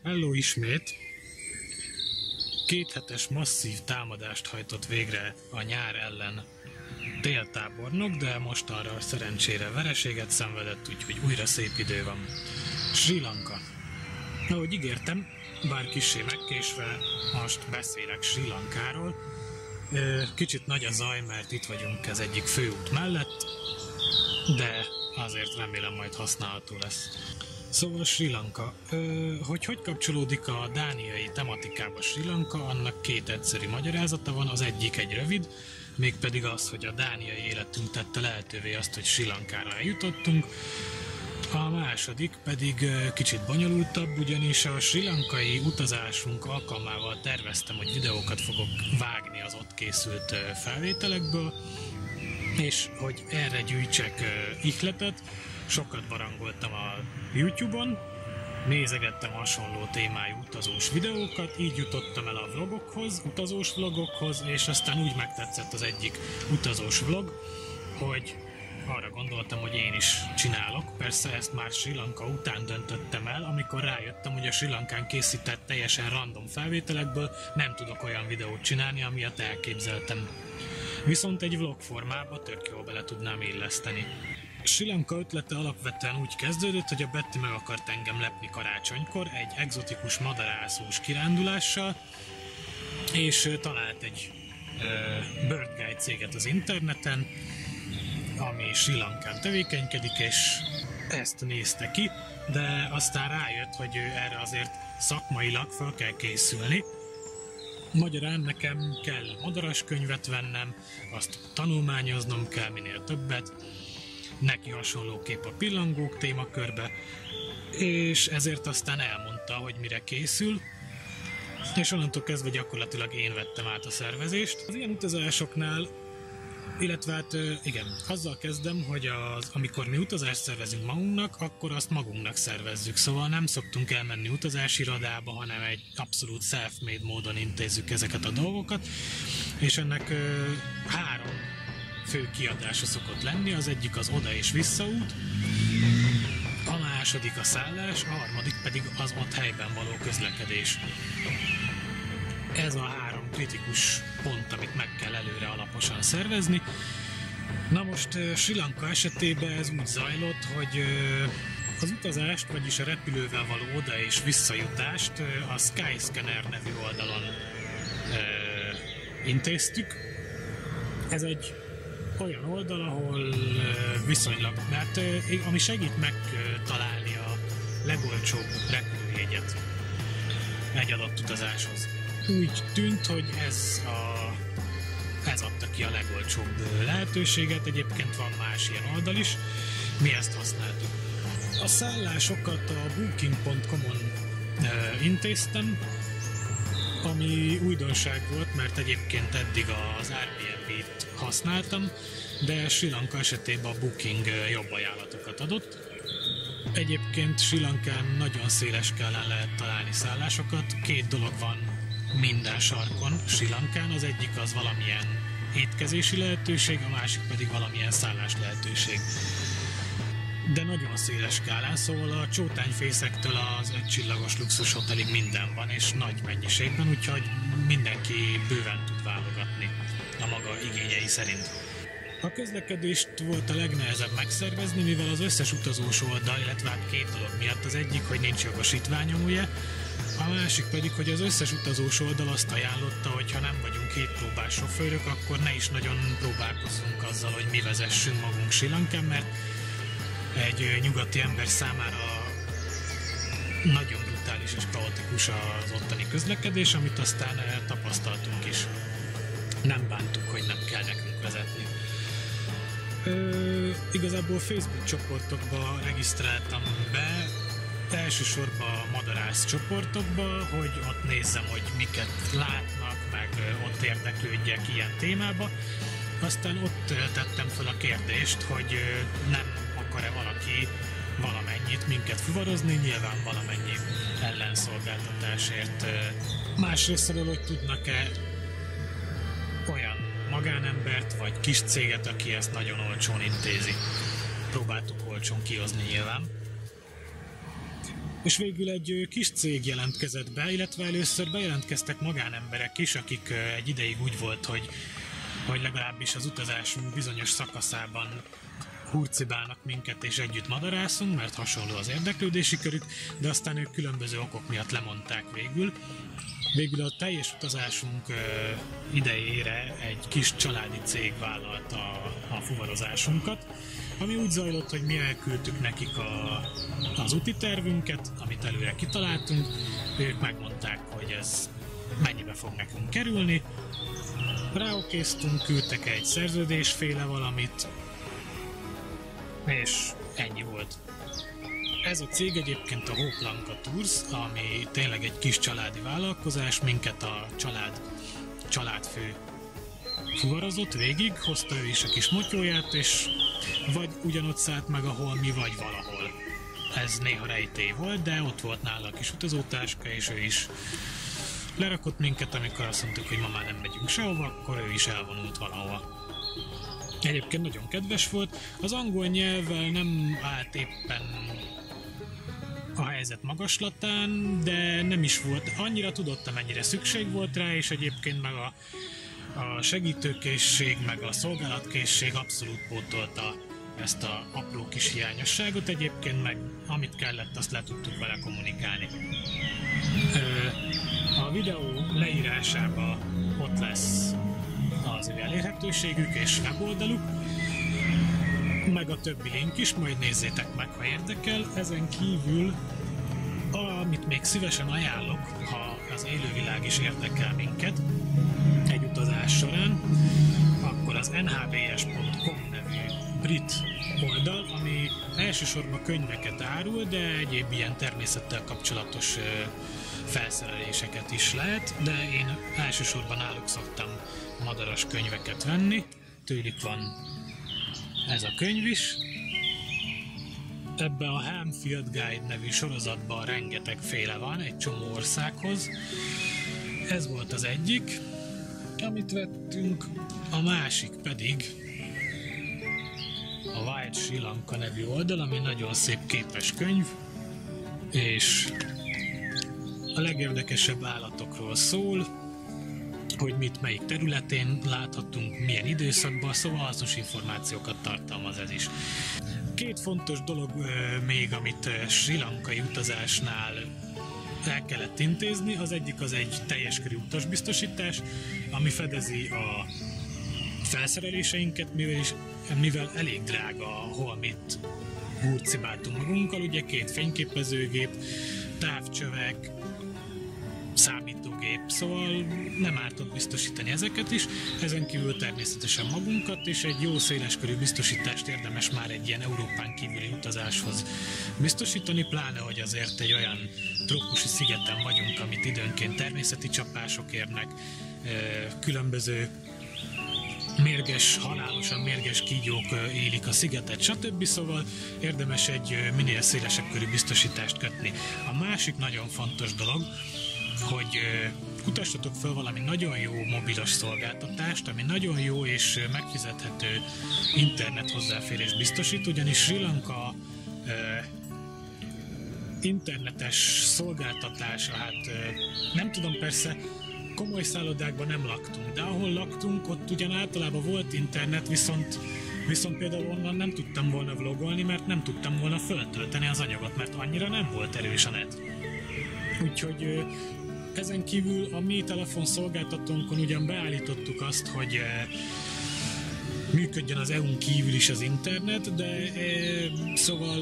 Hello ismét! Kéthetes masszív támadást hajtott végre a nyár ellen téltábornok, de mostanra szerencsére vereséget szenvedett, úgyhogy újra szép idő van. Sri Lanka. Ahogy ígértem, bár kissé megkésve, most beszélek Sri Lankáról. Kicsit nagy a zaj, mert itt vagyunk az egyik főút mellett, de azért remélem majd használható lesz. Szóval Sri Lanka. Hogy kapcsolódik a dániai tematikába Sri Lanka, annak két egyszerű magyarázata van. Az egyik egy rövid, mégpedig az, hogy a dániai életünk tette lehetővé azt, hogy Sri Lankára eljutottunk. A második pedig kicsit bonyolultabb, ugyanis a sri lankai utazásunk alkalmával terveztem, hogy videókat fogok vágni az ott készült felvételekből, és hogy erre gyűjtsek ihletet, sokat barangoltam a YouTube-on, nézegettem hasonló témájú utazós videókat, így jutottam el a vlogokhoz, utazós vlogokhoz, és aztán úgy megtetszett az egyik utazós vlog, hogy arra gondoltam, hogy én is csinálok. Persze ezt már Sri Lanka után döntöttem el, amikor rájöttem, hogy a Sri Lankán készített teljesen random felvételekből nem tudok olyan videót csinálni, amilyet elképzeltem. Viszont egy vlog formába tök jól bele tudnám illeszteni. Sri Lanka ötlete alapvetően úgy kezdődött, hogy a Betty meg akart engem lepni karácsonykor egy egzotikus madarászós kirándulással, és talált egy bird guide céget az interneten, ami Sri Lankán tevékenykedik, és ezt nézte ki, de aztán rájött, hogy erre azért szakmailag fel kell készülni. Magyarán nekem kell madaras könyvet vennem, azt tanulmányoznom kell minél többet, neki hasonlóképp a pillangók témakörbe, és ezért aztán elmondta, hogy mire készül, és onnantól kezdve gyakorlatilag én vettem át a szervezést. Az ilyen utazásoknál, illetve hát igen, azzal kezdem, hogy amikor mi utazást szervezünk magunknak, akkor azt magunknak szervezzük. Szóval nem szoktunk elmenni utazási irodába, hanem egy abszolút self-made módon intézzük ezeket a dolgokat, és ennek három fő kiadása szokott lenni. Az egyik az oda- és visszaút, a második a szállás, a harmadik pedig az ott helyben való közlekedés. Ez a három kritikus pont, amit meg kell előre alaposan szervezni. Na most Sri Lanka esetében ez úgy zajlott, hogy az utazást, vagyis a repülővel való oda- és visszajutást a Skyscanner nevű oldalon intéztük. Ez egy olyan oldal, ahol viszonylag, mert ami segít megtalálni a legolcsóbb repülőjegyet egy adott utazáshoz. Úgy tűnt, hogy ez adta ki a legolcsóbb lehetőséget, egyébként van más ilyen oldal is, mi ezt használtuk. A szállásokat a Booking.com-on intéztem, ami újdonság volt, mert egyébként eddig az Airbnb-t használtam, de Sri Lanka esetében a Booking jobb ajánlatokat adott. Egyébként Sri Lankán nagyon széles skálán lehet találni szállásokat, két dolog van minden sarkon Sri Lankán, az egyik az valamilyen étkezési lehetőség, a másik pedig valamilyen szállás lehetőség. De nagyon széles skálán, szóval a csótányfészektől az 5 csillagos luxus hotelig minden van, és nagy mennyiségben, úgyhogy mindenki bőven tud válogatni a maga igényei szerint. A közlekedést volt a legnehezebb megszervezni, mivel az összes utazós oldal, illetve hát két dolog miatt, az egyik, hogy nincs jogosítványom, ugye, a másik pedig, hogy az összes utazós oldal azt ajánlotta, hogy ha nem vagyunk hétpróbás sofőrök, akkor ne is nagyon próbálkozzunk azzal, hogy mi vezessünk magunk Sri Lankán, mert egy nyugati ember számára nagyon brutális és kaotikus az ottani közlekedés, amit aztán tapasztaltunk is. Nem bántuk, hogy nem kell nekünk vezetni. Igazából Facebook csoportokba regisztráltam be, elsősorban a madarász csoportokba, hogy ott nézzem, hogy miket látnak, meg ott érdeklődjek ilyen témába. Aztán ott tettem fel a kérdést, hogy nem akar-e valaki valamennyit minket fuvarozni, nyilván valamennyi ellenszolgáltatásért. Másrésztről, hogy tudnak-e olyan magánembert vagy kis céget, aki ezt nagyon olcsón intézi. Próbáltuk olcsón kihozni nyilván. És végül egy kis cég jelentkezett be, illetve először bejelentkeztek magánemberek is, akik egy ideig úgy volt, hogy legalábbis az utazásunk bizonyos szakaszában hurcibálnak minket és együtt madarászunk, mert hasonló az érdeklődési körük, de aztán ők különböző okok miatt lemondták végül. Végül a teljes utazásunk idejére egy kis családi cég vállalta a fuvarozásunkat, ami úgy zajlott, hogy mi elküldtük nekik az úti tervünket, amit előre kitaláltunk, ők megmondták, hogy ez mennyibe fog nekünk kerülni, ráokéztunk, küldtek egy szerződésféle valamit, és ennyi volt. Ez a cég egyébként a Hope Tours, ami tényleg egy kis családi vállalkozás, minket a családfő fuvarozott végig, hozta ő is a kis motyóját, és vagy ugyanott szállt meg, ahol mi, vagy valahol. Ez néha rejtély volt, de ott volt nála a kis utazótáska, és ő is lerakott minket, amikor azt mondtuk, hogy ma már nem megyünk sehova, akkor ő is elvonult valahova. Egyébként nagyon kedves volt, az angol nyelvvel nem állt éppen a helyzet magaslatán, de nem is volt, annyira tudott, amennyire szükség volt rá, és egyébként meg a segítőkészség, meg a szolgálatkészség abszolút pótolta ezt a apró kis hiányosságot, egyébként meg amit kellett, azt le tudtuk vele kommunikálni. A videó leírásában ott lesz az ő elérhetőségük és weboldaluk, meg a többi link is, majd nézzétek meg, ha érdekel. Ezen kívül, amit még szívesen ajánlok, ha az élővilág is érdekel minket egy utazás során, akkor az nhbs.com nevű brit oldal, ami elsősorban könyveket árul, de egyéb ilyen természettel kapcsolatos felszereléseket is lehet, de én elsősorban náluk szoktam madaras könyveket venni, tőlük van ez a könyv is. Ebben a Ham Field Guide nevű sorozatban rengeteg féle van, egy csomó országhoz. Ez volt az egyik, amit vettünk, a másik pedig a Wild Sri Lanka nevű oldal, ami nagyon szép képes könyv, és a legérdekesebb állatokról szól, hogy mit melyik területén láthatunk, milyen időszakban, szóval hasznos információkat tartalmaz ez is. Két fontos dolog még, amit sri lankai utazásnál el kellett intézni, az egyik az egy teljes körű utasbiztosítás, ami fedezi a felszereléseinket, mivel elég drága, hol mit hurcibáltunk magunkkal, ugye 2 fényképezőgép, távcsövek, számítógép, szóval nem ártott biztosítani ezeket is, ezen kívül természetesen magunkat, és egy jó széleskörű biztosítást érdemes már egy ilyen Európán kívüli utazáshoz biztosítani, pláne, hogy azért egy olyan trópusi szigeten vagyunk, amit időnként természeti csapások érnek, különböző halálosan mérges kígyók élik a szigetet, stb. Szóval érdemes egy minél szélesebb körű biztosítást kötni. A másik nagyon fontos dolog, hogy kutassatok fel valami nagyon jó mobilos szolgáltatást, ami nagyon jó és megfizethető internet hozzáférés biztosít, ugyanis Sri Lanka internetes szolgáltatása, hát nem tudom, persze komoly szállodákban nem laktunk, de ahol laktunk, ott ugyan általában volt internet, viszont például onnan nem tudtam volna vlogolni, mert nem tudtam volna föltölteni az anyagot, mert annyira nem volt erős a net. Úgyhogy ezen kívül a mi telefonszolgáltatónkon ugyan beállítottuk azt, hogy működjön az EU-n kívül is az internet, de szóval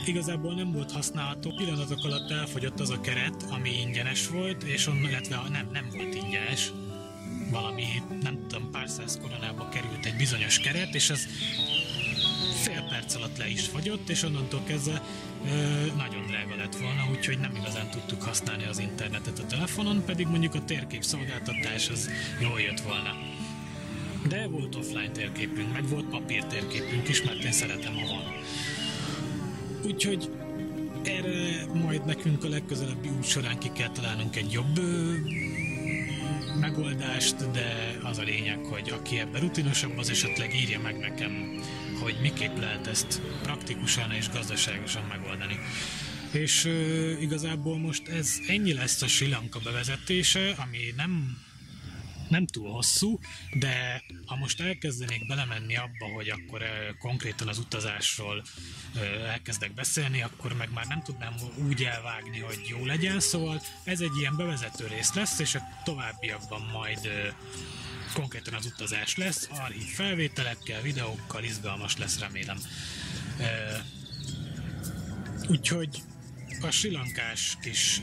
igazából nem volt használható. Pillanatok alatt elfogyott az a keret, ami ingyenes volt, és illetve nem volt ingyenes. Valami, nem tudom, pár száz koronába került egy bizonyos keret, és az fél perc alatt le is fogyott, és onnantól kezdve nagyon drága lett volna, úgyhogy nem igazán tudtuk használni az internetet a telefonon, pedig mondjuk a térképszolgáltatás az jól jött volna. De volt offline térképünk, meg volt papírtérképünk is, mert én szeretem, ha van. Úgyhogy erre majd nekünk a legközelebbi út során ki kell találnunk egy jobb megoldást, de az a lényeg, hogy aki ebben rutinosabb, az esetleg írja meg nekem, hogy miképp lehet ezt praktikusan és gazdaságosan megoldani. És igazából most ez ennyi lesz a Sri Lanka bevezetése, ami nem túl hosszú, de ha most elkezdenék belemenni abba, hogy akkor konkrétan az utazásról elkezdek beszélni, akkor meg már nem tudnám úgy elvágni, hogy jó legyen, szóval ez egy ilyen bevezető rész lesz, és a továbbiakban majd konkrétan az utazás lesz, archív felvételekkel, videókkal, izgalmas lesz, remélem. Úgyhogy a Sri Lankás kis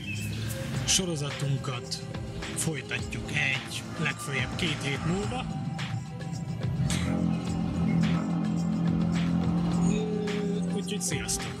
sorozatunkat folytatjuk legfeljebb 2 hét múlva. Úgyhogy sziasztok!